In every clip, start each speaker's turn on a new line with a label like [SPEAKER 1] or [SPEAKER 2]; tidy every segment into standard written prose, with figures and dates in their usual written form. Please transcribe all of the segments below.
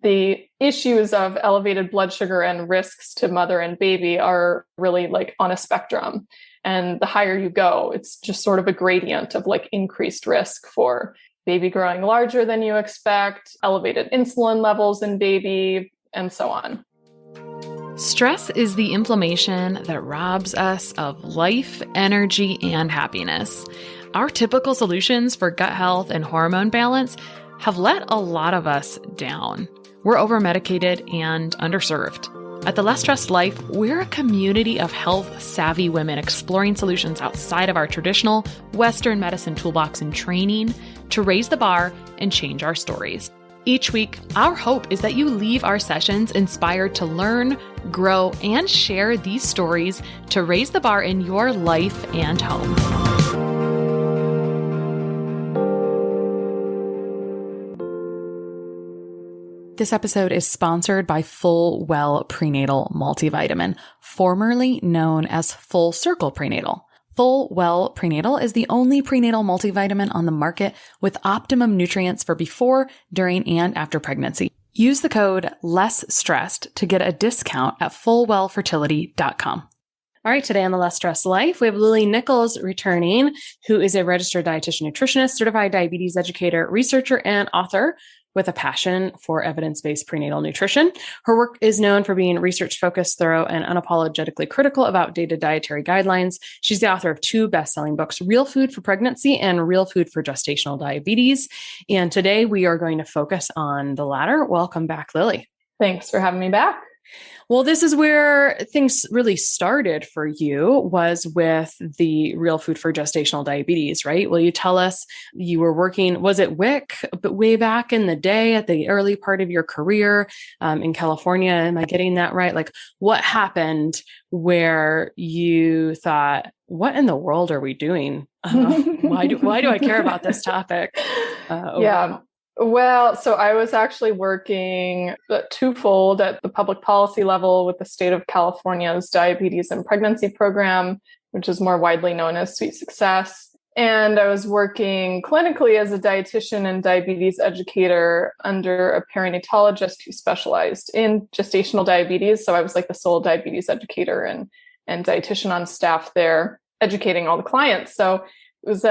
[SPEAKER 1] the issues of elevated blood sugar and risks to mother and baby are really like on a spectrum. And the higher you go, it's just sort of a gradient of like increased risk for baby growing larger than you expect, elevated insulin levels in baby, and so on.
[SPEAKER 2] Stress is the inflammation that robs us of life, energy, and happiness. Our typical solutions for gut health and hormone balance have let a lot of us down. We're over-medicated and underserved. At The Less Stressed Life, we're a community of health-savvy women exploring solutions outside of our traditional Western medicine toolbox and training to raise the bar and change our stories. Each week, our hope is that you leave our sessions inspired to learn, grow, and share these stories to raise the bar in your life and home. This episode is sponsored by Full Well Prenatal Multivitamin, formerly known as Full Circle Prenatal. Full Well Prenatal is the only prenatal multivitamin on the market with optimum nutrients for before, during, and after pregnancy. Use the code LESSSTRESSED to get a discount at fullwellfertility.com. All right, today on The Less Stressed Life, we have Lily Nichols returning, who is a registered dietitian nutritionist, certified diabetes educator, researcher, and author with a passion for evidence-based prenatal nutrition. Her work is known for being research-focused, thorough, and unapologetically critical of outdated dietary guidelines. She's the author of 2 best-selling books, Real Food for Pregnancy and Real Food for Gestational Diabetes. And today we are going to focus on the latter. Welcome back, Lily.
[SPEAKER 1] Thanks for having me back.
[SPEAKER 2] Well, this is where things really started for you, was with the Real Food for Gestational Diabetes, right? Will you tell us, you were working, was it WIC, but way back in the day at the early part of your career in California? Am I getting that right? Like, what happened where you thought, what in the world are we doing? Why do I care about this topic?
[SPEAKER 1] Yeah. Well, so I was actually working twofold at the public policy level with the state of California's diabetes and pregnancy program, which is more widely known as Sweet Success. And I was working clinically as a dietitian and diabetes educator under a perinatologist who specialized in gestational diabetes. So I was like the sole diabetes educator and dietitian on staff there, educating all the clients. So it was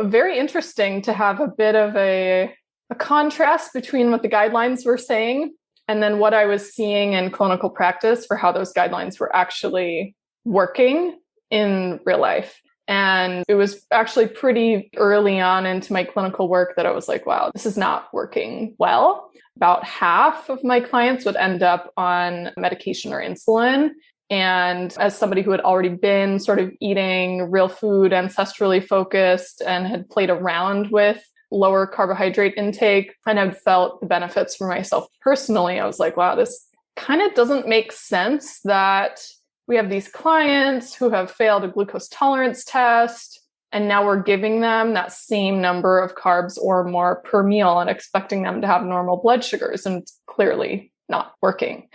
[SPEAKER 1] very interesting to have a bit of a contrast between what the guidelines were saying and then what I was seeing in clinical practice for how those guidelines were actually working in real life. And it was actually pretty early on into my clinical work that I was like, wow, this is not working well. About half of my clients would end up on medication or insulin. And as somebody who had already been sort of eating real food, ancestrally focused, and had played around with lower carbohydrate intake and had felt the benefits for myself personally, I was like, wow, this kind of doesn't make sense that we have these clients who have failed a glucose tolerance test, and now we're giving them that same number of carbs or more per meal and expecting them to have normal blood sugars, and it's clearly not working.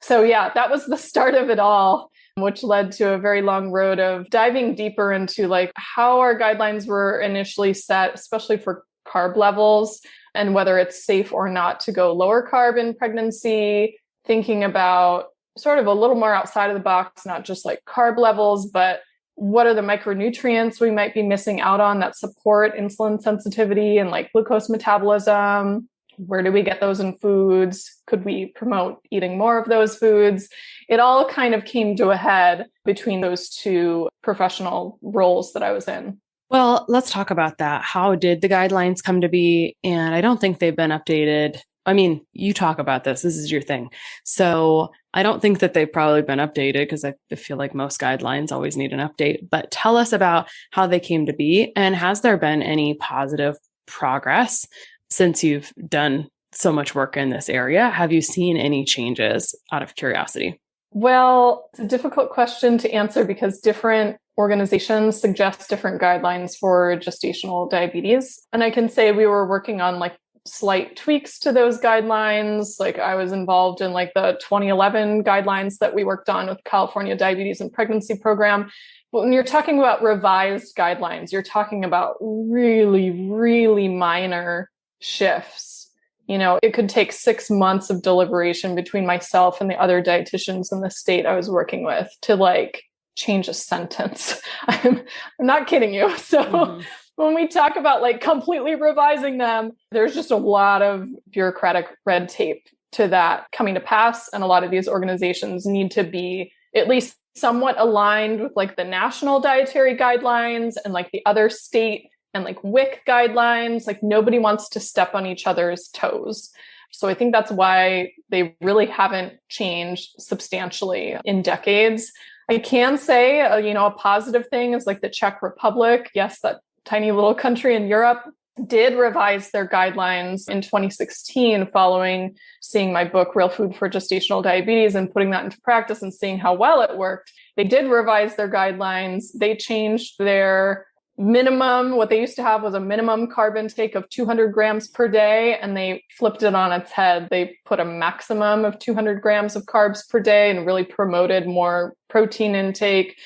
[SPEAKER 1] So yeah, that was the start of it all, which led to a very long road of diving deeper into like how our guidelines were initially set, especially for carb levels and whether it's safe or not to go lower carb in pregnancy, thinking about sort of a little more outside of the box, not just like carb levels, but what are the micronutrients we might be missing out on that support insulin sensitivity and like glucose metabolism? Where do we get those in foods? Could we promote eating more of those foods? It all kind of came to a head between those 2 professional roles that I was in.
[SPEAKER 2] Well, let's talk about that. How did the guidelines come to be? And I don't think they've been updated. I mean, you talk about this. This is your thing. So I don't think that they've probably been updated because I feel like most guidelines always need an update. But tell us about how they came to be. And has there been any positive progress since you've done so much work in this area? Have you seen any changes out of curiosity?
[SPEAKER 1] Well, it's a difficult question to answer because different organizations suggest different guidelines for gestational diabetes. And I can say we were working on like slight tweaks to those guidelines. Like I was involved in like the 2011 guidelines that we worked on with California Diabetes and Pregnancy Program. But when you're talking about revised guidelines, you're talking about really, really minor shifts It could take 6 months of deliberation between myself and the other dietitians in the state I was working with to like change a sentence. I'm not kidding you. So when we talk about like completely revising them, there's just a lot of bureaucratic red tape to that coming to pass. And a lot of these organizations need to be at least somewhat aligned with like the national dietary guidelines and like the other state and like WIC guidelines. Like nobody wants to step on each other's toes. So I think that's why they really haven't changed substantially in decades. I can say, a positive thing is like the Czech Republic. Yes, that tiny little country in Europe did revise their guidelines in 2016 following seeing my book, Real Food for Gestational Diabetes, and putting that into practice and seeing how well it worked. They did revise their guidelines. They changed their minimum. What they used to have was a minimum carb intake of 200 grams per day, and they flipped it on its head. They put a maximum of 200 grams of carbs per day and really promoted more protein intake.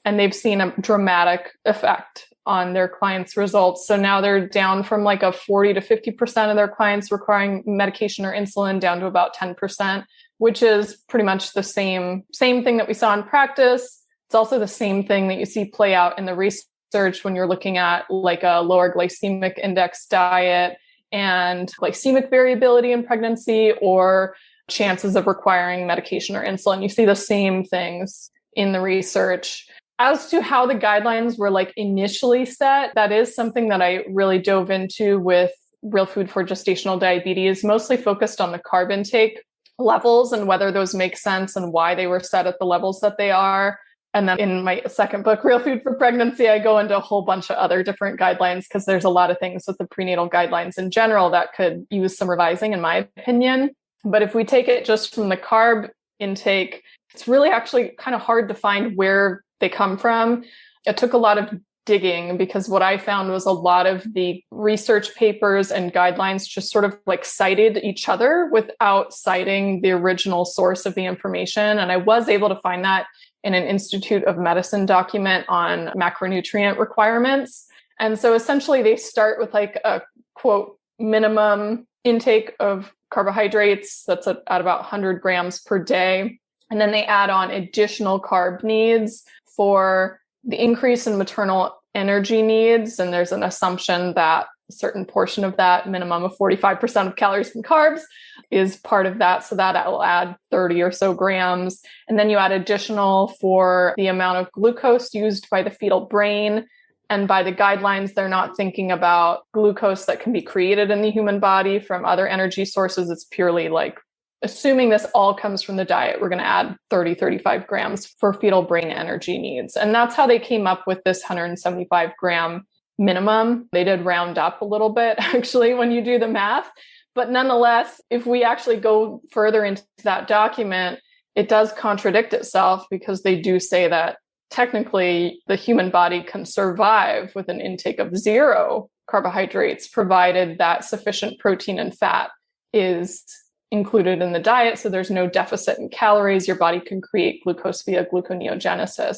[SPEAKER 1] And they've seen a dramatic effect on their clients' results. So now they're down from like a 40 to 50% of their clients requiring medication or insulin down to about 10%, which is pretty much the same thing that we saw in practice. It's also the same thing that you see play out in the research when you're looking at like a lower glycemic index diet and glycemic variability in pregnancy or chances of requiring medication or insulin. You see the same things in the research. As to how the guidelines were like initially set, that is something that I really dove into with Real Food for Gestational Diabetes, mostly focused on the carb intake levels and whether those make sense and why they were set at the levels that they are. And then in my second book, Real Food for Pregnancy, I go into a whole bunch of other different guidelines because there's a lot of things with the prenatal guidelines in general that could use some revising, in my opinion. But if we take it just from the carb intake, it's really actually kind of hard to find where they come from. It took a lot of digging because what I found was a lot of the research papers and guidelines just sort of like cited each other without citing the original source of the information. And I was able to find that in an Institute of Medicine document on macronutrient requirements. And so essentially they start with like a quote minimum intake of carbohydrates that's at about 100 grams per day. And then they add on additional carb needs for the increase in maternal energy needs. And there's an assumption that a certain portion of that, minimum of 45% of calories from carbs, is part of that. So that will add 30 or so grams. And then you add additional for the amount of glucose used by the fetal brain. And by the guidelines, they're not thinking about glucose that can be created in the human body from other energy sources. It's purely like, assuming this all comes from the diet, we're going to add 30, 35 grams for fetal brain energy needs. And that's how they came up with this 175 gram minimum. They did round up a little bit, actually, when you do the math. But nonetheless, if we actually go further into that document, it does contradict itself because they do say that technically the human body can survive with an intake of 0 carbohydrates, provided that sufficient protein and fat is included in the diet. So there's no deficit in calories. Your body can create glucose via gluconeogenesis.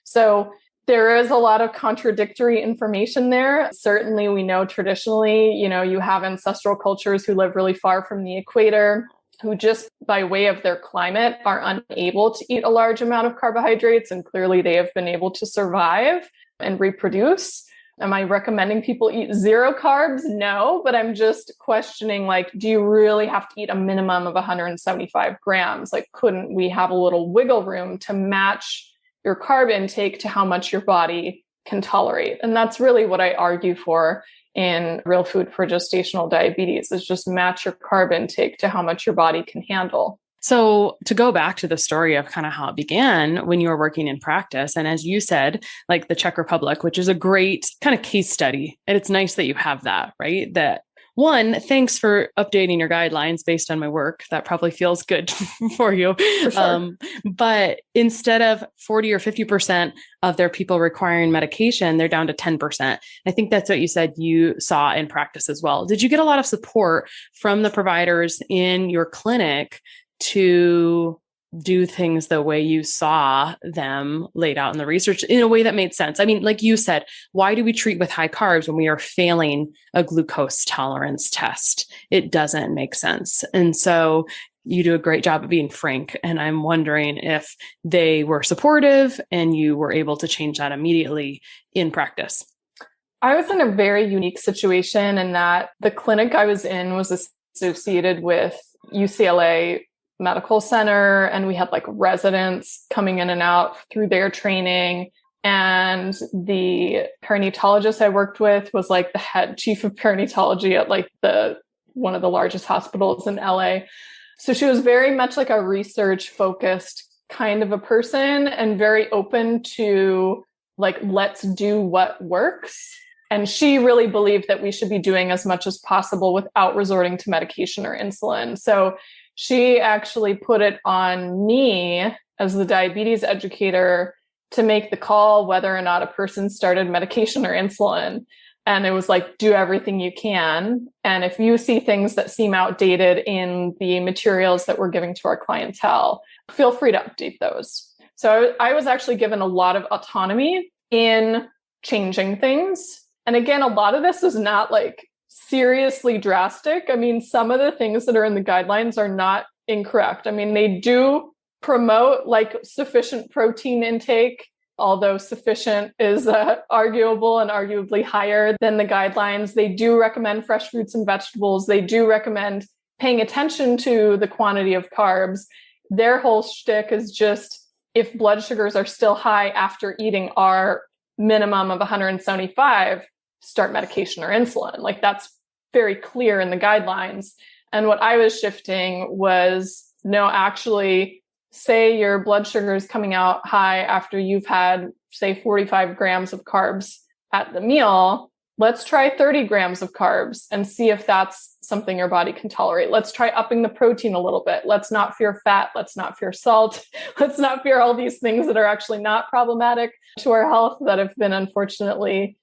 [SPEAKER 1] So there is a lot of contradictory information there. Certainly, we know traditionally, you have ancestral cultures who live really far from the equator, who just by way of their climate are unable to eat a large amount of carbohydrates. And clearly they have been able to survive and reproduce. Am I recommending people eat 0 carbs? No, but I'm just questioning, like, do you really have to eat a minimum of 175 grams? Like, couldn't we have a little wiggle room to match your carb intake to how much your body can tolerate? And that's really what I argue for in Real Food for Gestational Diabetes, is just match your carb intake to how much your body can handle.
[SPEAKER 2] So to go back to the story of kind of how it began when you were working in practice, and as you said, like the Czech Republic, which is a great kind of case study. And it's nice that you have that, right? That one, thanks for updating your guidelines based on my work. That probably feels good for you.
[SPEAKER 1] For sure.
[SPEAKER 2] But instead of 40 or 50% of their people requiring medication, they're down to 10%. I think that's what you said you saw in practice as well. Did you get a lot of support from the providers in your clinic to do things the way you saw them laid out in the research in a way that made sense. I mean, like you said, why do we treat with high carbs when we are failing a glucose tolerance test? It doesn't make sense. And so you do a great job of being frank. And I'm wondering if they were supportive and you were able to change that immediately in practice.
[SPEAKER 1] I was in a very unique situation in that the clinic I was in was associated with UCLA Medical Center, and we had like residents coming in and out through their training. And the perinatologist I worked with was like the head chief of perinatology at like one of the largest hospitals in LA. So she was very much like a research focused kind of a person and very open to like, let's do what works. And she really believed that we should be doing as much as possible without resorting to medication or insulin. So she actually put it on me as the diabetes educator to make the call whether or not a person started medication or insulin. And it was like, do everything you can. And if you see things that seem outdated in the materials that we're giving to our clientele, feel free to update those. So I was actually given a lot of autonomy in changing things. And again, a lot of this is not like seriously drastic. I mean, some of the things that are in the guidelines are not incorrect. I mean, they do promote like sufficient protein intake, although sufficient is arguable and arguably higher than the guidelines. They do recommend fresh fruits and vegetables. They do recommend paying attention to the quantity of carbs. Their whole shtick is just if blood sugars are still high after eating our minimum of 175, start medication or insulin. Like that's very clear in the guidelines. And what I was shifting was, no, actually, say your blood sugar is coming out high after you've had, say, 45 grams of carbs at the meal. Let's try 30 grams of carbs and see if that's something your body can tolerate. Let's try upping the protein a little bit. Let's not fear fat. Let's not fear salt. Let's not fear all these things that are actually not problematic to our health that have been unfortunately,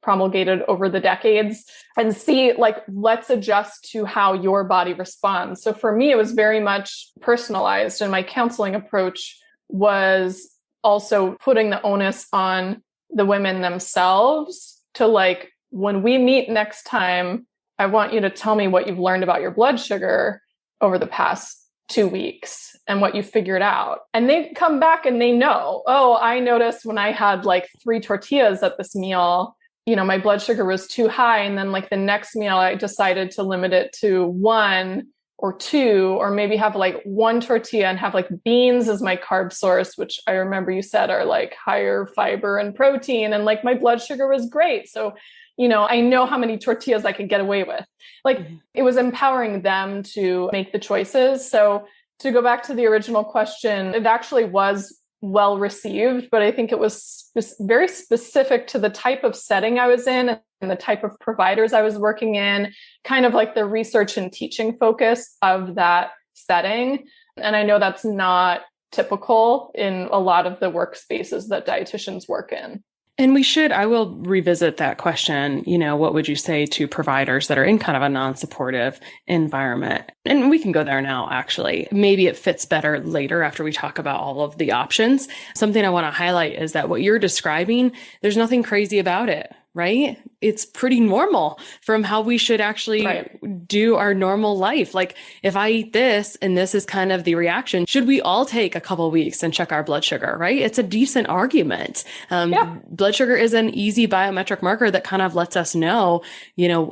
[SPEAKER 1] promulgated over the decades, and see, like, let's adjust to how your body responds. So for me, it was very much personalized, and my counseling approach was also putting the onus on the women themselves to, like, when we meet next time, I want you to tell me what you've learned about your blood sugar over the past 2 weeks and what you figured out. And they come back and they know, oh, I noticed when I had like 3 tortillas at this meal, my blood sugar was too high. And then like the next meal, I decided to limit it to 1 or 2, or maybe have like 1 tortilla and have like beans as my carb source, which I remember you said are like higher fiber and protein. And like my blood sugar was great. So, I know how many tortillas I could get away with. Like it was empowering them to make the choices. So to go back to the original question, it actually was well received, but I think it was very specific to the type of setting I was in and the type of providers I was working in, kind of like the research and teaching focus of that setting. And I know that's not typical in a lot of the workspaces that dietitians work in.
[SPEAKER 2] And I will revisit that question. What would you say to providers that are in kind of a non-supportive environment? And we can go there now, actually. Maybe it fits better later after we talk about all of the options. Something I want to highlight is that what you're describing, there's nothing crazy about it, right? It's pretty normal from how we should actually do our normal life. Like if I eat this and this is kind of the reaction, should we all take a couple of weeks and check our blood sugar, right? It's a decent argument. Blood sugar is an easy biometric marker that kind of lets us know,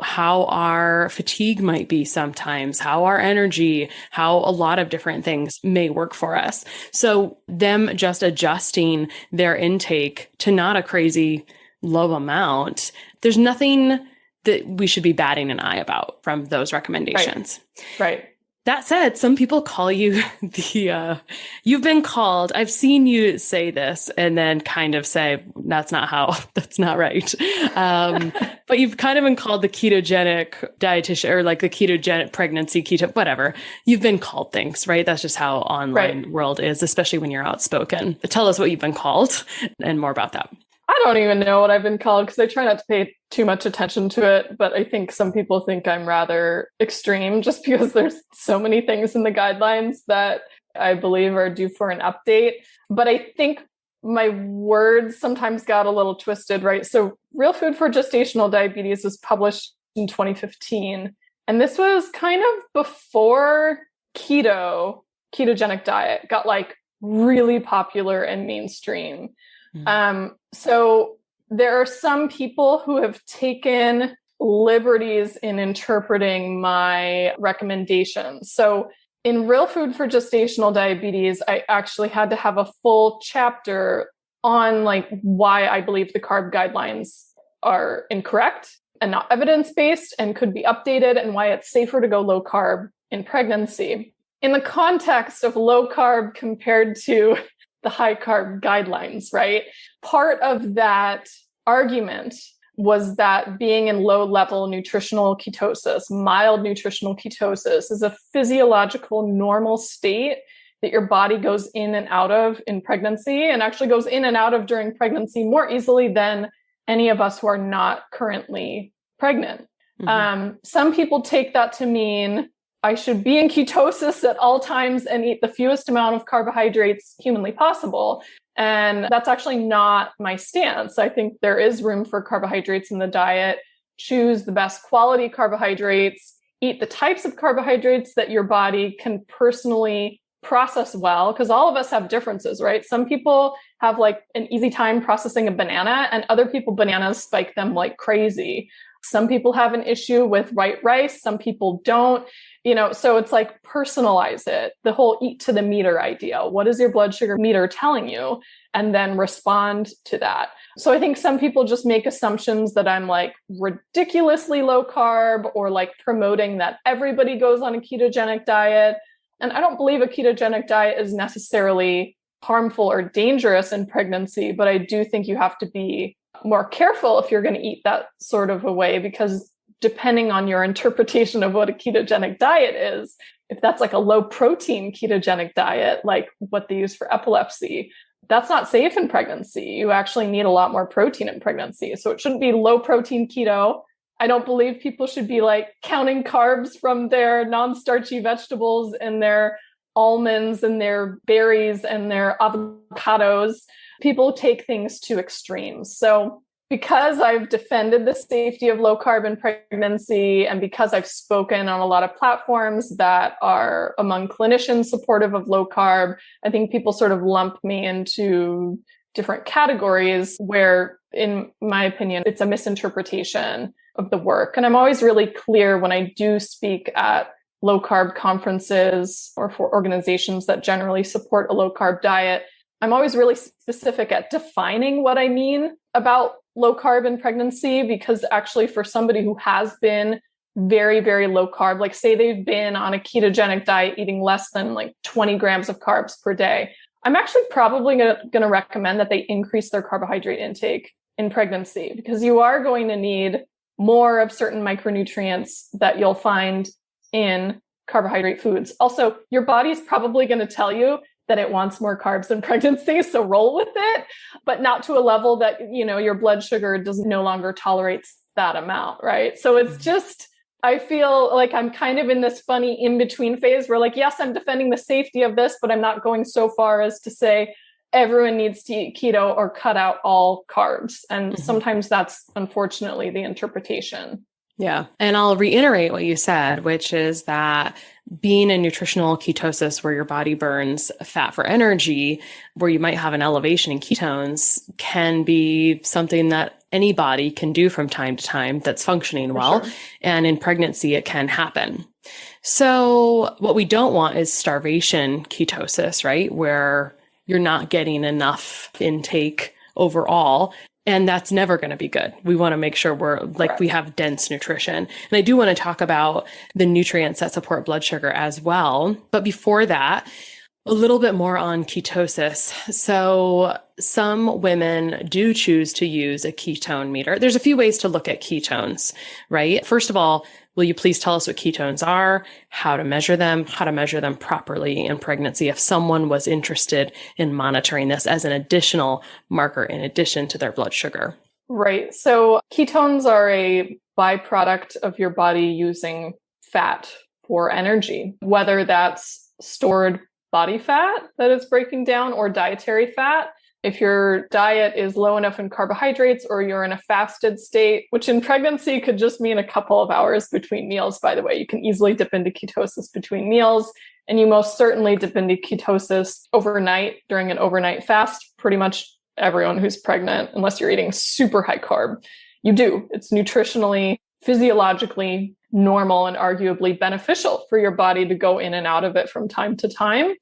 [SPEAKER 2] how our fatigue might be sometimes, how our energy, how a lot of different things may work for us. So them just adjusting their intake to not a crazy low amount, there's nothing that we should be batting an eye about from those recommendations.
[SPEAKER 1] Right.
[SPEAKER 2] That said, some people call you you've been called, I've seen you say this and then kind of say, that's not right. But you've kind of been called the ketogenic dietitian or like the ketogenic pregnancy, whatever. You've been called things, right? That's just how online world is, especially when you're outspoken. Tell us what you've been called and more about that.
[SPEAKER 1] I don't even know what I've been called because I try not to pay too much attention to it. But I think some people think I'm rather extreme just because there's so many things in the guidelines that I believe are due for an update. But I think my words sometimes got a little twisted, right? So Real Food for Gestational Diabetes was published in 2015. And this was kind of before ketogenic diet got like really popular and mainstream. So there are some people who have taken liberties in interpreting my recommendations. So in Real Food for Gestational Diabetes, I actually had to have a full chapter on like why I believe the carb guidelines are incorrect and not evidence-based and could be updated, and why it's safer to go low carb in pregnancy. In the context of low carb compared to the high carb guidelines, right? Part of that argument was that being in low level nutritional ketosis, mild nutritional ketosis, is a physiological normal state that your body goes in and out of in pregnancy, and actually goes in and out of during pregnancy more easily than any of us who are not currently pregnant. Some people take that to mean I should be in ketosis at all times and eat the fewest amount of carbohydrates humanly possible. And that's actually not my stance. I think there is room for carbohydrates in the diet. Choose the best quality carbohydrates, eat the types of carbohydrates that your body can personally process well, because all of us have differences, right? Some people have like an easy time processing a banana, and other people, bananas spike them like crazy. Some people have an issue with white rice. Some people don't, so it's like personalize it. The whole eat to the meter idea. What is your blood sugar meter telling you? And then respond to that. So I think some people just make assumptions that I'm like ridiculously low carb, or like promoting that everybody goes on a ketogenic diet. And I don't believe a ketogenic diet is necessarily harmful or dangerous in pregnancy, but I do think you have to be more careful if you're going to eat that sort of a way, because depending on your interpretation of what a ketogenic diet is, if that's like a low protein ketogenic diet, like what they use for epilepsy, that's not safe in pregnancy. You actually need a lot more protein in pregnancy. So it shouldn't be low protein keto. I don't believe people should be like counting carbs from their non-starchy vegetables and their almonds and their berries and their avocados. People take things to extremes. So because I've defended the safety of low carb in pregnancy, and because I've spoken on a lot of platforms that are among clinicians supportive of low carb, I think people sort of lump me into different categories where, in my opinion, it's a misinterpretation of the work. And I'm always really clear when I do speak at low carb conferences or for organizations that generally support a low carb diet. I'm always really specific at defining what I mean about low carb in pregnancy, because actually for somebody who has been very, very low carb, like say they've been on a ketogenic diet eating less than like 20 grams of carbs per day, I'm actually probably going to recommend that they increase their carbohydrate intake in pregnancy, because you are going to need more of certain micronutrients that you'll find in carbohydrate foods. Also, your body's probably going to tell you that it wants more carbs in pregnancy, so roll with it, but not to a level that, your blood sugar no longer tolerates that amount, right? So it's just, I feel like I'm kind of in this funny in-between phase where like, yes, I'm defending the safety of this, but I'm not going so far as to say everyone needs to eat keto or cut out all carbs. And sometimes that's unfortunately the interpretation.
[SPEAKER 2] Yeah. And I'll reiterate what you said, which is that being in nutritional ketosis where your body burns fat for energy, where you might have an elevation in ketones, can be something that anybody can do from time to time that's functioning well.
[SPEAKER 1] Sure.
[SPEAKER 2] And in pregnancy, it can happen. So what we don't want is starvation ketosis, right? Where you're not getting enough intake overall. And that's never going to be good. We want to make sure we have dense nutrition. And I do want to talk about the nutrients that support blood sugar as well. But before that, a little bit more on ketosis. So some women do choose to use a ketone meter. There's a few ways to look at ketones, right? First of all, will you please tell us what ketones are, how to measure them properly in pregnancy if someone was interested in monitoring this as an additional marker in addition to their blood sugar?
[SPEAKER 1] Right. So ketones are a byproduct of your body using fat for energy, whether that's stored body fat that it's breaking down or dietary fat. If your diet is low enough in carbohydrates or you're in a fasted state, which in pregnancy could just mean a couple of hours between meals, by the way, you can easily dip into ketosis between meals. And you most certainly dip into ketosis overnight during an overnight fast. Pretty much everyone who's pregnant, unless you're eating super high carb, you do. It's nutritionally, physiologically normal and arguably beneficial for your body to go in and out of it from time to time.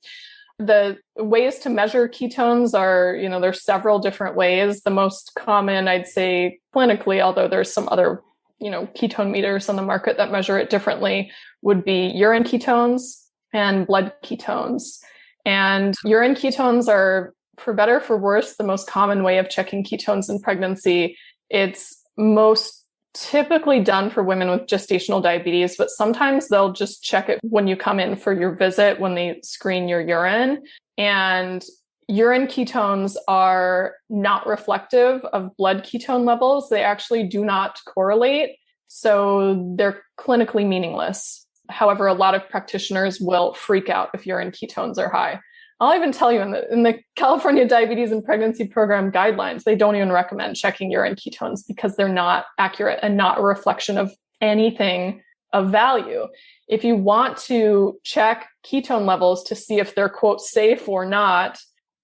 [SPEAKER 1] The ways to measure ketones are, there's several different ways. The most common, I'd say clinically, although there's some other, ketone meters on the market that measure it differently, would be urine ketones and blood ketones. And urine ketones are, for better or for worse, the most common way of checking ketones in pregnancy. It's most typically done for women with gestational diabetes, but sometimes they'll just check it when you come in for your visit, when they screen your urine. And urine ketones are not reflective of blood ketone levels. They actually do not correlate. So they're clinically meaningless. However, a lot of practitioners will freak out if urine ketones are high. I'll even tell you in the California Diabetes and Pregnancy Program guidelines, they don't even recommend checking urine ketones because they're not accurate and not a reflection of anything of value. If you want to check ketone levels to see if they're, quote, safe or not,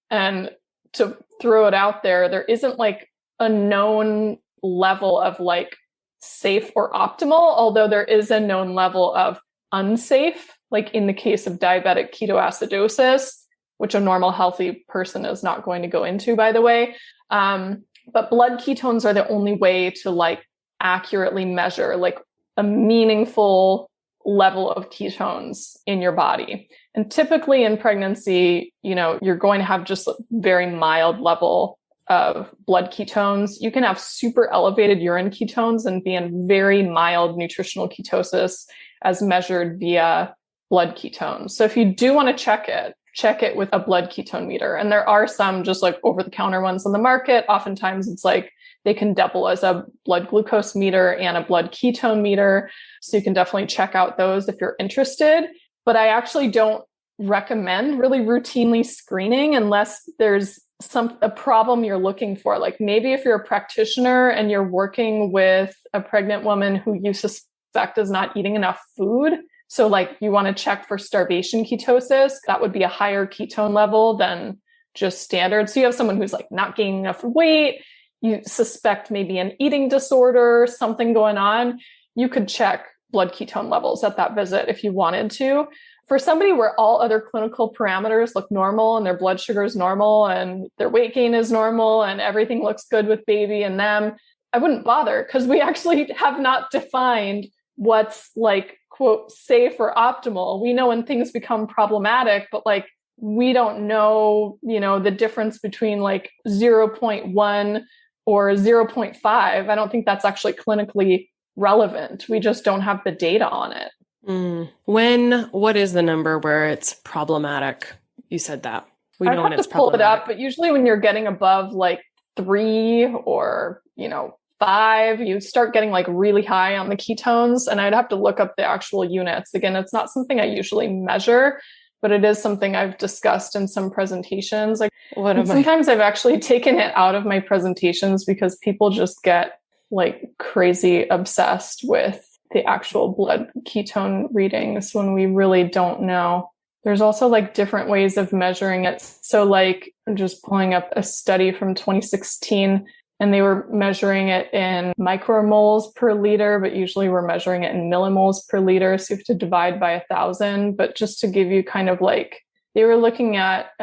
[SPEAKER 1] and to throw it out there, there isn't like a known level of like safe or optimal, although there is a known level of unsafe, like in the case of diabetic ketoacidosis, which a normal healthy person is not going to go into, by the way. But blood ketones are the only way to like accurately measure like a meaningful level of ketones in your body. And typically in pregnancy, you're going to have just a very mild level of blood ketones. You can have super elevated urine ketones and be in very mild nutritional ketosis as measured via blood ketones. So if you do want to check it with a blood ketone meter. And there are some just like over-the-counter ones on the market. Oftentimes it's like they can double as a blood glucose meter and a blood ketone meter. So you can definitely check out those if you're interested. But I actually don't recommend really routinely screening unless there's a problem you're looking for. Like maybe if you're a practitioner and you're working with a pregnant woman who you suspect is not eating enough food. So like you want to check for starvation ketosis, that would be a higher ketone level than just standard. So you have someone who's like not gaining enough weight, you suspect maybe an eating disorder, something going on, you could check blood ketone levels at that visit if you wanted to. For somebody where all other clinical parameters look normal and their blood sugar is normal and their weight gain is normal and everything looks good with baby and them, I wouldn't bother because we actually have not defined what's like, quote, safe or optimal. We know when things become problematic, but like, we don't know, the difference between like 0.1 or 0.5. I don't think that's actually clinically relevant. We just don't have the data on it.
[SPEAKER 3] What is the number where it's problematic? You said that. We know when it's problematic. I have to pull it up,
[SPEAKER 1] but usually when you're getting above like 3 or, 5, you start getting like really high on the ketones, and I'd have to look up the actual units. Again, it's not something I usually measure, but it is something I've discussed in some presentations. Like sometimes I've actually taken it out of my presentations because people just get like crazy obsessed with the actual blood ketone readings when we really don't know. There's also like different ways of measuring it. So like I'm just pulling up a study from 2016, and they were measuring it in micromoles per liter, but usually we're measuring it in millimoles per liter. So you have to divide by 1,000. But just to give you kind of like, they were looking at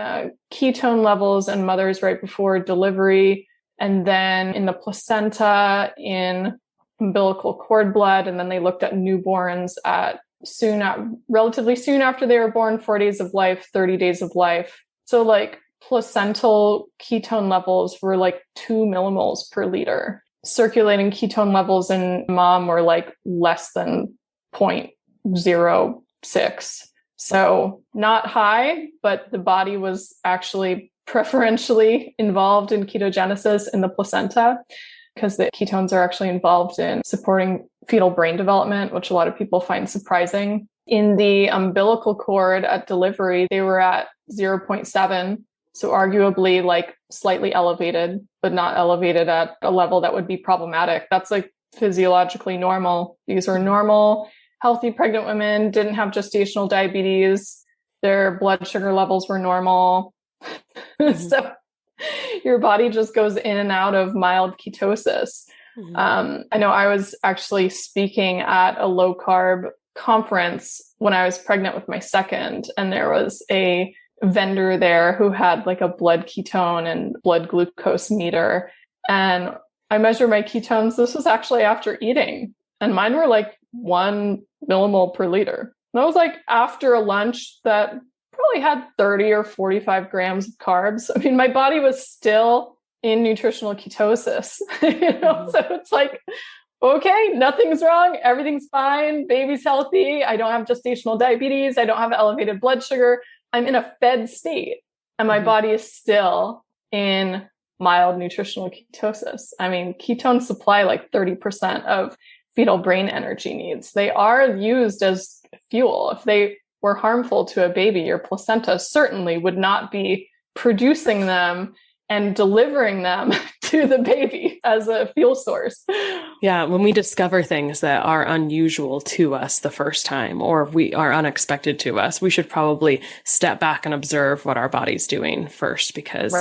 [SPEAKER 1] ketone levels in mothers right before delivery, and then in the placenta, in umbilical cord blood. And then they looked at newborns at relatively soon after they were born, 4 days of life, 30 days of life. So like placental ketone levels were like 2 millimoles per liter. Circulating ketone levels in mom were like less than 0.06. So not high, but the body was actually preferentially involved in ketogenesis in the placenta, because the ketones are actually involved in supporting fetal brain development, which a lot of people find surprising. In the umbilical cord at delivery, they were at 0.7. So arguably like slightly elevated, but not elevated at a level that would be problematic. That's like physiologically normal. These are normal, healthy pregnant women, didn't have gestational diabetes. Their blood sugar levels were normal. So your body just goes in and out of mild ketosis. I know I was actually speaking at a low carb conference when I was pregnant with my second, and there was a vendor there who had like a blood ketone and blood glucose meter. And I measured my ketones. This was actually after eating, and mine were like 1 millimole per liter. And that was like after a lunch that probably had 30 or 45 grams of carbs. I mean, my body was still in nutritional ketosis, So it's like, okay, nothing's wrong. Everything's fine. Baby's healthy. I don't have gestational diabetes. I don't have elevated blood sugar. I'm in a fed state, and my body is still in mild nutritional ketosis. I mean, ketones supply like 30% of fetal brain energy needs. They are used as fuel. If they were harmful to a baby, your placenta certainly would not be producing them and delivering them to the baby as a fuel source.
[SPEAKER 3] Yeah, when we discover things that are unusual to us the first time, or we are unexpected to us, we should probably step back and observe what our body's doing first, because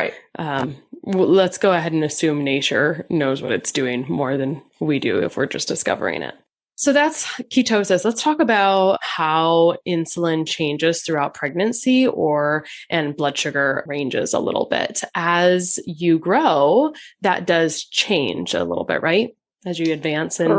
[SPEAKER 3] let's go ahead and assume nature knows what it's doing more than we do if we're just discovering it. So that's ketosis. Let's talk about how insulin changes throughout pregnancy and blood sugar ranges a little bit. As you grow, that does change a little bit, right? As you advance in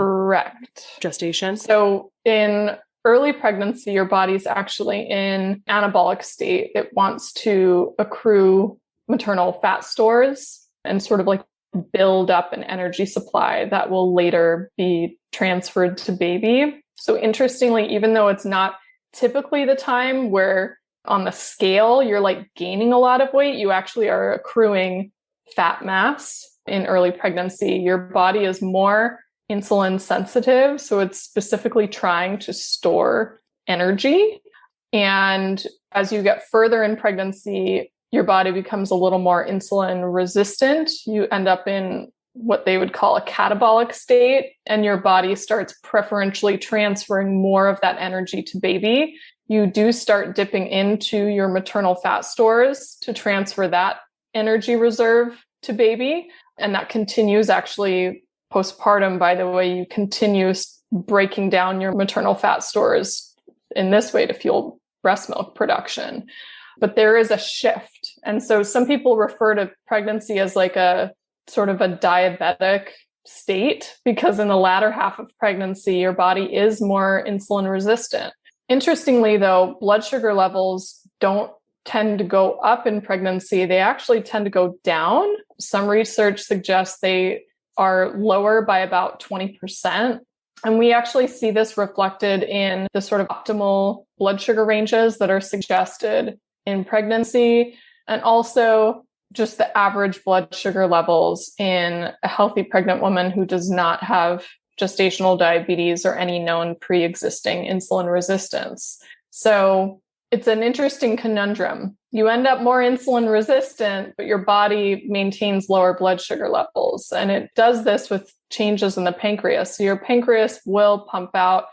[SPEAKER 3] gestation.
[SPEAKER 1] So in early pregnancy, your body's actually in anabolic state. It wants to accrue maternal fat stores and sort of like build up an energy supply that will later be transferred to baby. So interestingly, even though it's not typically the time where on the scale you're like gaining a lot of weight, you actually are accruing fat mass in early pregnancy. Your body is more insulin sensitive, so it's specifically trying to store energy. And as you get further in pregnancy, your body becomes a little more insulin resistant. You end up in what they would call a catabolic state, and your body starts preferentially transferring more of that energy to baby. You do start dipping into your maternal fat stores to transfer that energy reserve to baby. And that continues actually postpartum, by the way. You continue breaking down your maternal fat stores in this way to fuel breast milk production. But there is a shift. And so some people refer to pregnancy as like a sort of a diabetic state, because in the latter half of pregnancy, your body is more insulin resistant. Interestingly, though, blood sugar levels don't tend to go up in pregnancy. They actually tend to go down. Some research suggests they are lower by about 20%. And we actually see this reflected in the sort of optimal blood sugar ranges that are suggested in pregnancy, and also just the average blood sugar levels in a healthy pregnant woman who does not have gestational diabetes or any known pre-existing insulin resistance. So it's an interesting conundrum. You end up more insulin resistant, but your body maintains lower blood sugar levels. And it does this with changes in the pancreas. So your pancreas will pump out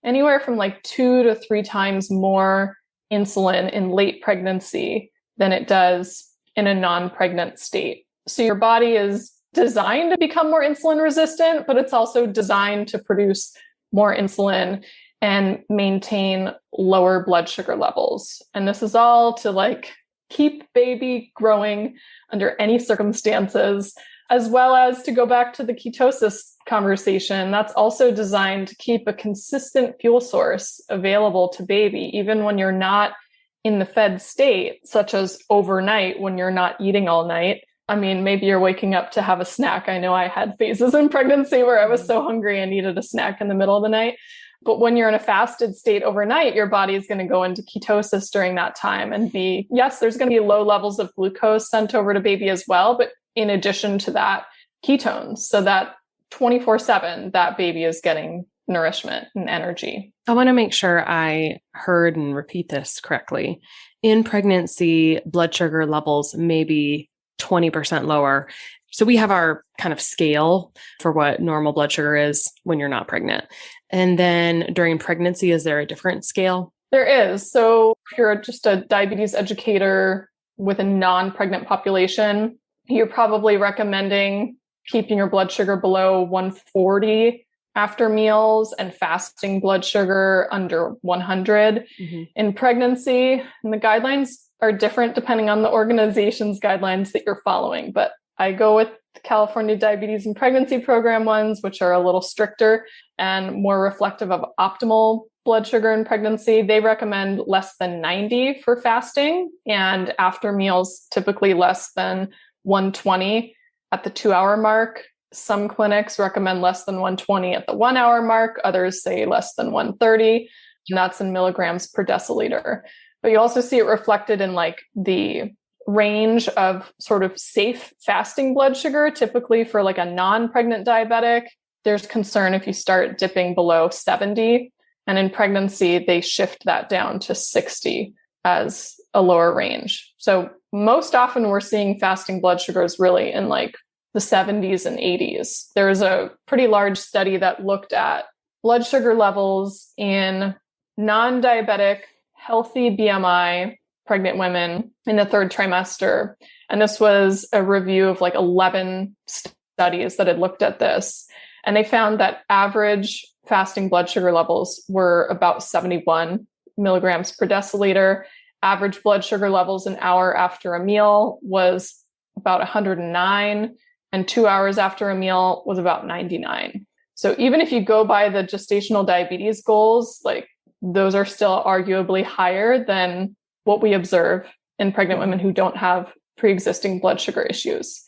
[SPEAKER 1] anywhere from like 2 to 3 times more insulin in late pregnancy than it does in a non-pregnant state. So your body is designed to become more insulin resistant, but it's also designed to produce more insulin and maintain lower blood sugar levels. And this is all to like keep baby growing under any circumstances, as well as to go back to the ketosis conversation. That's also designed to keep a consistent fuel source available to baby, even when you're not in the fed state, such as overnight when you're not eating all night. I mean, maybe you're waking up to have a snack. I know I had phases in pregnancy where I was so hungry I needed a snack in the middle of the night. But when you're in a fasted state overnight, your body is going to go into ketosis during that time and yes, there's going to be low levels of glucose sent over to baby as well. But in addition to that, ketones, so that 24/7, that baby is getting nourishment and energy.
[SPEAKER 3] I want to make sure I heard and repeat this correctly. In pregnancy, blood sugar levels may be 20% lower. So we have our kind of scale for what normal blood sugar is when you're not pregnant. And then during pregnancy, is there a different scale?
[SPEAKER 1] There is. So if you're just a diabetes educator with a non-pregnant population, you're probably recommending keeping your blood sugar below 140 after meals and fasting blood sugar under 100 in pregnancy. And the guidelines are different depending on the organization's guidelines that you're following. But I go with the California Diabetes and Pregnancy Program ones, which are a little stricter and more reflective of optimal blood sugar in pregnancy. They recommend less than 90 for fasting, and after meals, typically less than 120 at the 2-hour mark. Some clinics recommend less than 120 at the 1-hour mark. Others say less than 130, and that's in milligrams per deciliter. But you also see it reflected in like the range of sort of safe fasting blood sugar. Typically for like a non-pregnant diabetic, there's concern if you start dipping below 70. And in pregnancy, they shift that down to 60 as a lower range. So most often we're seeing fasting blood sugars really in like the 70s and 80s. There's a pretty large study that looked at blood sugar levels in non-diabetic, healthy BMI pregnant women in the 3rd trimester. And this was a review of like 11 studies that had looked at this. And they found that average fasting blood sugar levels were about 71 milligrams per deciliter. Average blood sugar levels an hour after a meal was about 109, and 2 hours after a meal was about 99. So even if you go by the gestational diabetes goals, like those are still arguably higher than what we observe in pregnant women who don't have pre-existing blood sugar issues.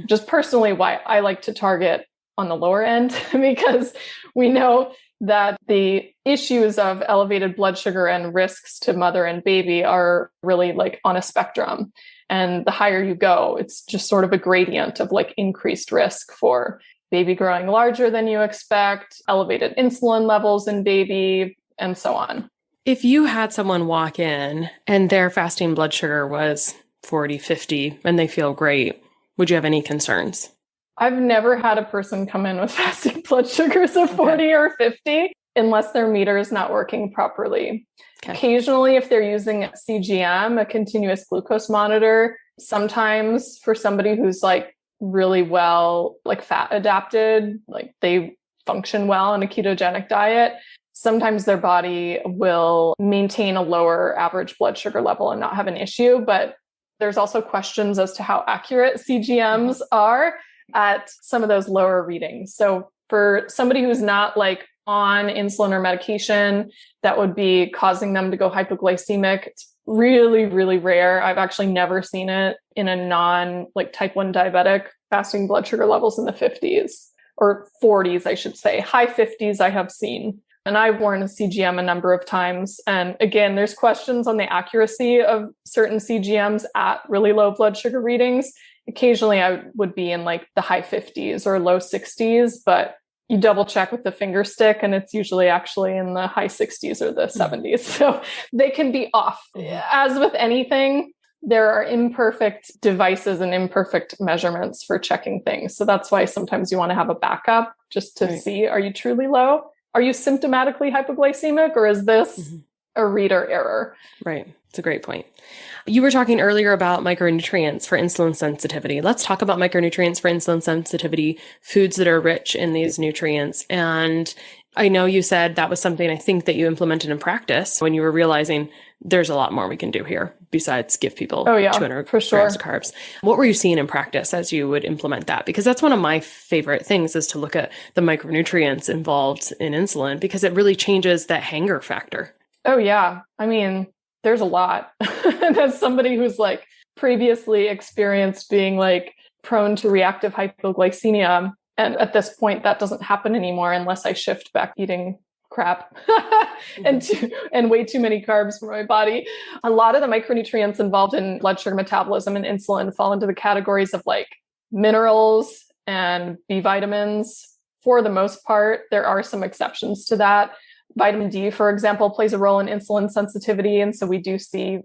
[SPEAKER 1] Just personally why I like to target on the lower end, because we know that the issues of elevated blood sugar and risks to mother and baby are really like on a spectrum. And the higher you go, it's just sort of a gradient of like increased risk for baby growing larger than you expect, elevated insulin levels in baby, and so on.
[SPEAKER 3] If you had someone walk in and their fasting blood sugar was 40, 50, and they feel great, would you have any concerns?
[SPEAKER 1] I've never had a person come in with fasting blood sugars of 40 or 50 unless their meter is not working properly. Occasionally, if they're using a CGM, a continuous glucose monitor, sometimes for somebody who's like really well, like fat adapted, like they function well in a ketogenic diet, sometimes their body will maintain a lower average blood sugar level and not have an issue. But there's also questions as to how accurate CGMs are at some of those lower readings. So for somebody who's not like on insulin or medication that would be causing them to go hypoglycemic, it's really, really rare. I've actually never seen it in a non like type 1 diabetic fasting blood sugar levels in the 50s or 40s, I should say. High 50s I have seen. And I've worn a CGM a number of times. And again, there's questions on the accuracy of certain CGMs at really low blood sugar readings. Occasionally I would be in like the high 50s or low 60s, but you double check with the finger stick and it's usually actually in the high 60s or the 70s. So they can be off. As with anything, there are imperfect devices and imperfect measurements for checking things. So that's why sometimes you want to have a backup just to see, are you truly low? Are you symptomatically hypoglycemic, or is this a reader error?
[SPEAKER 3] Right. It's a great point. You were talking earlier about micronutrients for insulin sensitivity. Let's talk about micronutrients for insulin sensitivity, foods that are rich in these nutrients. And I know you said that was something I think that you implemented in practice when you were realizing there's a lot more we can do here besides give people 200
[SPEAKER 1] for sure.
[SPEAKER 3] grams of carbs. What were you seeing in practice as you would implement that? Because that's one of my favorite things is to look at the micronutrients involved in insulin because it really changes that hanger factor.
[SPEAKER 1] Oh, yeah. I mean, there's a lot. As somebody who's like previously experienced being like prone to reactive hypoglycemia, and at this point that doesn't happen anymore unless I shift back eating crap and way too many carbs for my body. A lot of the micronutrients involved in blood sugar metabolism and insulin fall into the categories of like minerals and B vitamins, for the most part, there are some exceptions to that. Vitamin D, for example, plays a role in insulin sensitivity. And so we do see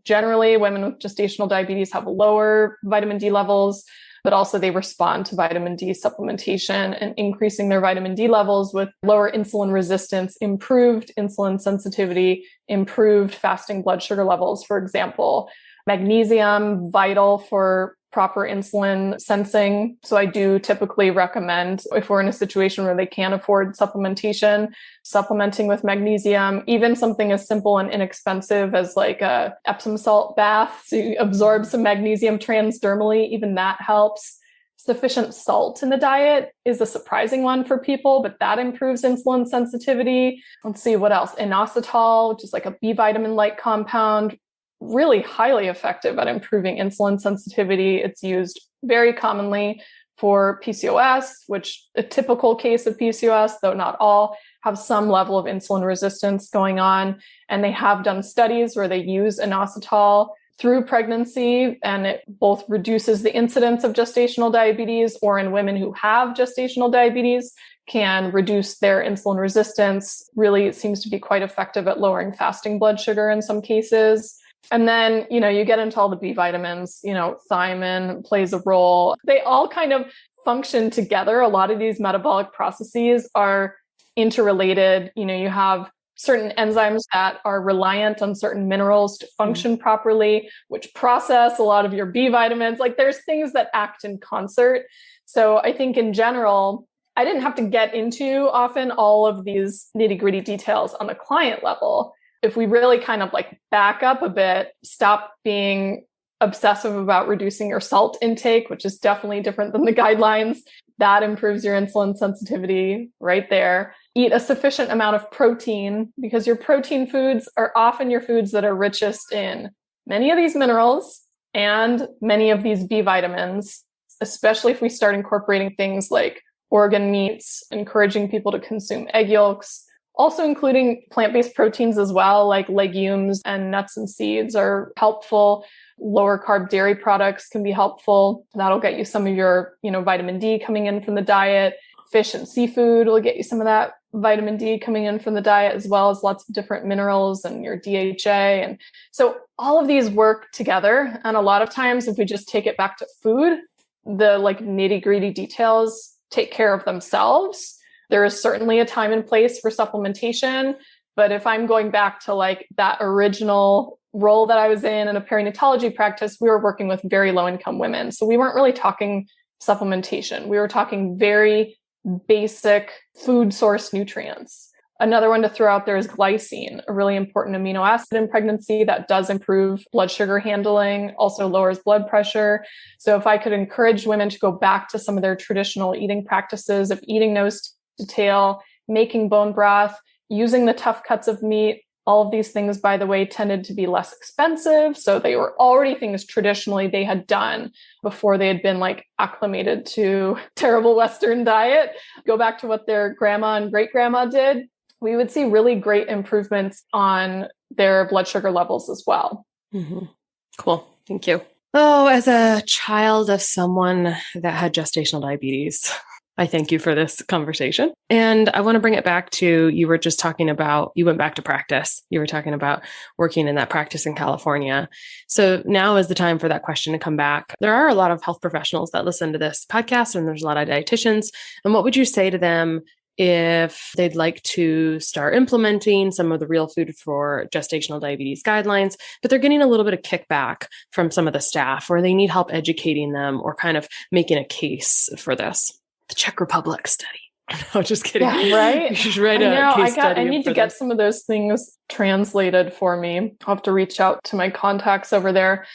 [SPEAKER 1] generally women with gestational diabetes have lower vitamin D levels, but also they respond to vitamin D supplementation and increasing their vitamin D levels with lower insulin resistance, improved insulin sensitivity, improved fasting blood sugar levels, for example. Magnesium, vital for proper insulin sensing. So I do typically recommend, if we're in a situation where they can't afford supplementation, supplementing with magnesium, even something as simple and inexpensive as like a Epsom salt bath. So you absorb some magnesium transdermally, even that helps. Sufficient salt in the diet is a surprising one for people, but that improves insulin sensitivity. Let's see what else. Inositol, which is like a B vitamin-like compound, really highly effective at improving insulin sensitivity. It's used very commonly for PCOS, which a typical case of PCOS, though not all, have some level of insulin resistance going on. And they have done studies where they use inositol through pregnancy, and it both reduces the incidence of gestational diabetes, or in women who have gestational diabetes, can reduce their insulin resistance. Really, it seems to be quite effective at lowering fasting blood sugar in some cases. And then, you get into all the B vitamins, thiamine plays a role. They all kind of function together. A lot of these metabolic processes are interrelated. You have certain enzymes that are reliant on certain minerals to function properly, which process a lot of your B vitamins. Like there's things that act in concert. So I think in general, I didn't have to get into often all of these nitty-gritty details on the client level. If we really kind of like back up a bit, stop being obsessive about reducing your salt intake, which is definitely different than the guidelines, that improves your insulin sensitivity right there. Eat a sufficient amount of protein, because your protein foods are often your foods that are richest in many of these minerals and many of these B vitamins, especially if we start incorporating things like organ meats, encouraging people to consume egg yolks. Also including plant-based proteins as well, like legumes and nuts and seeds are helpful. Lower carb dairy products can be helpful. That'll get you some of your, vitamin D coming in from the diet. Fish and seafood will get you some of that vitamin D coming in from the diet, as well as lots of different minerals and your DHA. And so all of these work together. And a lot of times, if we just take it back to food, the like nitty-gritty details take care of themselves. There is certainly a time and place for supplementation, but if I'm going back to like that original role that I was in a perinatology practice, we were working with very low income women. So we weren't really talking supplementation. We were talking very basic food source nutrients. Another one to throw out there is glycine, a really important amino acid in pregnancy that does improve blood sugar handling, also lowers blood pressure. So if I could encourage women to go back to some of their traditional eating practices of eating nose to tail, making bone broth, using the tough cuts of meat. All of these things, by the way, tended to be less expensive. So they were already things traditionally they had done before they had been like acclimated to terrible Western diet. Go back to what their grandma and great grandma did. We would see really great improvements on their blood sugar levels as well.
[SPEAKER 3] Mm-hmm. Cool. Thank you. Oh, as a child of someone that had gestational diabetes, I thank you for this conversation. And I want to bring it back to, you were just talking about, you went back to practice. You were talking about working in that practice in California. So now is the time for that question to come back. There are a lot of health professionals that listen to this podcast, and there's a lot of dietitians. And what would you say to them if they'd like to start implementing some of the real food for gestational diabetes guidelines, but they're getting a little bit of kickback from some of the staff, or they need help educating them or kind of making a case for this? The Czech Republic study. No, just kidding.
[SPEAKER 1] Yeah, right?
[SPEAKER 3] You should write a case study.
[SPEAKER 1] I need to get some of those things translated for me. I'll have to reach out to my contacts over there.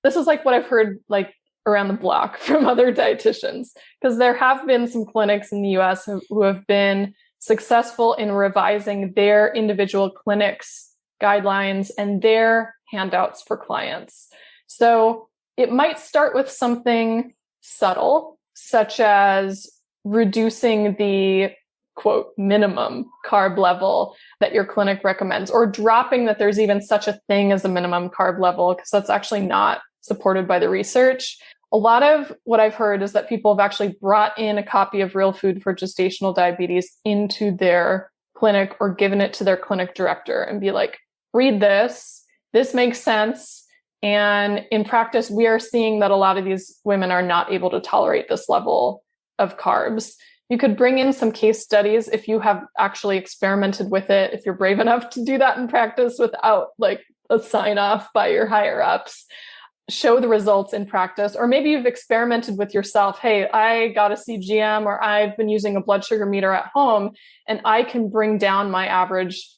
[SPEAKER 1] This is like what I've heard like around the block from other dietitians, because there have been some clinics in the US who have been successful in revising their individual clinics' guidelines and their handouts for clients. So it might start with something subtle, such as reducing the quote minimum carb level that your clinic recommends, or dropping that there's even such a thing as a minimum carb level, because that's actually not supported by the research. A lot of what I've heard is that people have actually brought in a copy of Real Food for Gestational Diabetes into their clinic or given it to their clinic director and be like, read this. This makes sense. And in practice, we are seeing that a lot of these women are not able to tolerate this level of carbs. You could bring in some case studies if you have actually experimented with it, if you're brave enough to do that in practice without like a sign off by your higher ups. Show the results in practice, or maybe you've experimented with yourself. Hey, I got a CGM, or I've been using a blood sugar meter at home, and I can bring down my average,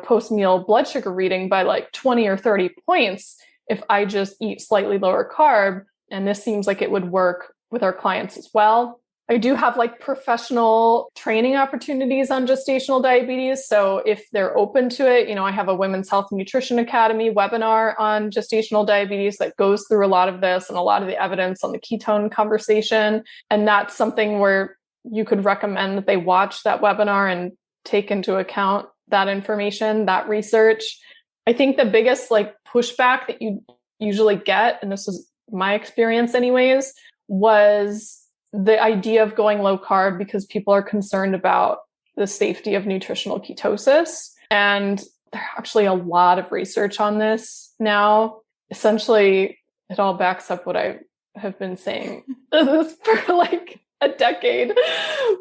[SPEAKER 1] post-meal blood sugar reading by like 20 or 30 points if I just eat slightly lower carb. And this seems like it would work with our clients as well. I do have like professional training opportunities on gestational diabetes. So if they're open to it, I have a Women's Health and Nutrition Academy webinar on gestational diabetes that goes through a lot of this and a lot of the evidence on the ketone conversation. And that's something where you could recommend that they watch that webinar and take into account that information, that research. I think the biggest like pushback that you usually get, and this is my experience anyways, was the idea of going low carb because people are concerned about the safety of nutritional ketosis. And there's actually a lot of research on this now. Essentially, it all backs up what I have been saying for like a decade.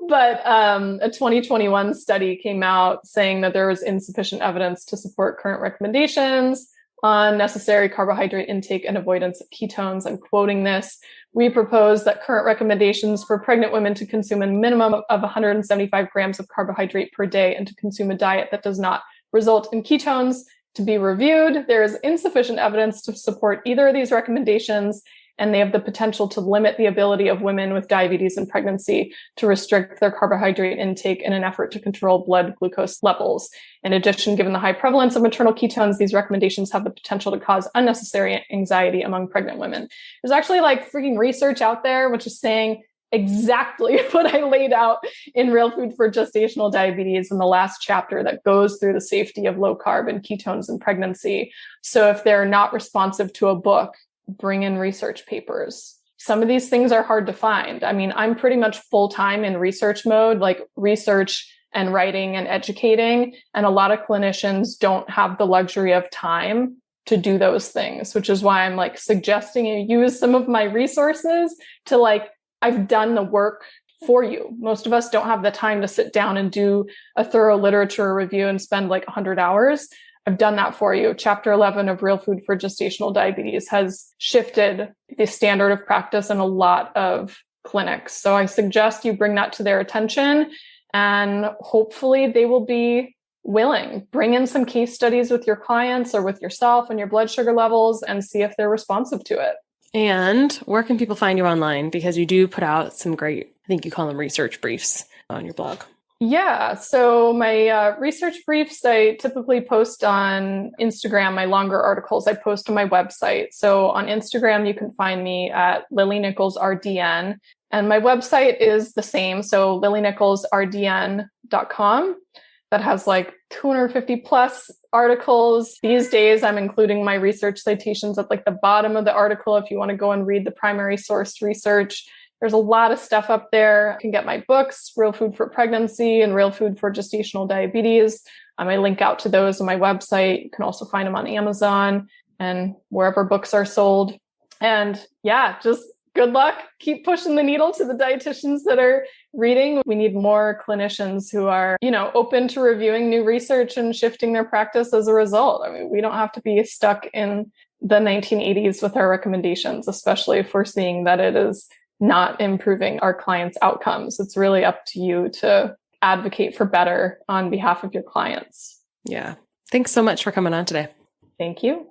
[SPEAKER 1] But a 2021 study came out saying that there was insufficient evidence to support current recommendations on necessary carbohydrate intake and avoidance of ketones. I'm quoting this. We propose that current recommendations for pregnant women to consume a minimum of 175 grams of carbohydrate per day and to consume a diet that does not result in ketones to be reviewed. There is insufficient evidence to support either of these recommendations, and they have the potential to limit the ability of women with diabetes in pregnancy to restrict their carbohydrate intake in an effort to control blood glucose levels. In addition, given the high prevalence of maternal ketones, these recommendations have the potential to cause unnecessary anxiety among pregnant women. There's actually like freaking research out there, which is saying exactly what I laid out in Real Food for Gestational Diabetes in the last chapter that goes through the safety of low carb and ketones in pregnancy. So if they're not responsive to a book, bring in research papers. Some of these things are hard to find. I mean, I'm pretty much full-time in research mode, like research and writing and educating. And a lot of clinicians don't have the luxury of time to do those things, which is why I'm like suggesting you use some of my resources to like, I've done the work for you. Most of us don't have the time to sit down and do a thorough literature review and spend like 100 hours. I've done that for you. Chapter 11 of Real Food for Gestational Diabetes has shifted the standard of practice in a lot of clinics. So I suggest you bring that to their attention, and hopefully they will be willing. Bring in some case studies with your clients or with yourself and your blood sugar levels and see if they're responsive to it.
[SPEAKER 3] And where can people find you online? Because you do put out some great, I think you call them research briefs on your blog.
[SPEAKER 1] Yeah. So my research briefs, I typically post on Instagram. My longer articles I post on my website. So on Instagram, you can find me at Lily Nichols RDN. And my website is the same. So lilynicholsrdn.com. That has like 250 plus articles. These days, I'm including my research citations at like the bottom of the article if you want to go and read the primary source research. There's a lot of stuff up there. You can get my books, Real Food for Pregnancy and Real Food for Gestational Diabetes. I link out to those on my website. You can also find them on Amazon and wherever books are sold. And yeah, just good luck. Keep pushing the needle to the dietitians that are reading. We need more clinicians who are, open to reviewing new research and shifting their practice as a result. We don't have to be stuck in the 1980s with our recommendations, especially if we're seeing that it is not improving our clients' outcomes. It's really up to you to advocate for better on behalf of your clients.
[SPEAKER 3] Yeah. Thanks so much for coming on today.
[SPEAKER 1] Thank you.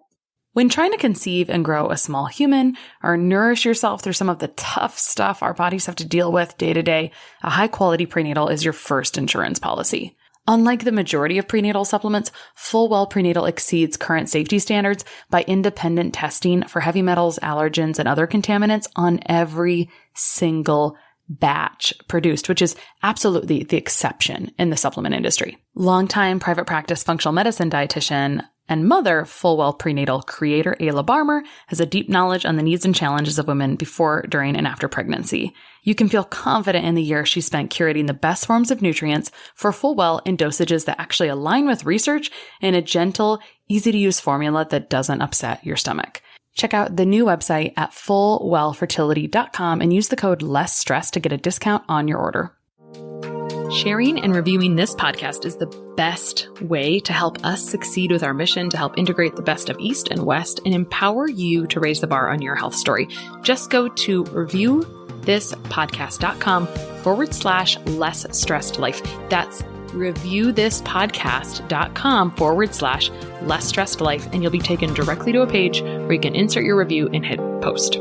[SPEAKER 2] When trying to conceive and grow a small human or nourish yourself through some of the tough stuff our bodies have to deal with day to day, a high-quality prenatal is your first insurance policy. Unlike the majority of prenatal supplements, Fullwell Prenatal exceeds current safety standards by independent testing for heavy metals, allergens, and other contaminants on every single batch produced, which is absolutely the exception in the supplement industry. Longtime private practice functional medicine dietitian And mother, Fullwell Prenatal creator Ayla Barmer has a deep knowledge on the needs and challenges of women before, during, and after pregnancy. You can feel confident in the year she spent curating the best forms of nutrients for Fullwell in dosages that actually align with research in a gentle, easy-to-use formula that doesn't upset your stomach. Check out the new website at fullwellfertility.com and use the code LESSSTRESS to get a discount on your order. Sharing and reviewing this podcast is the best way to help us succeed with our mission to help integrate the best of East and West and empower you to raise the bar on your health story. Just go to reviewthispodcast.com/less-stressed-life. That's reviewthispodcast.com/less-stressed-life, and you'll be taken directly to a page where you can insert your review and hit post.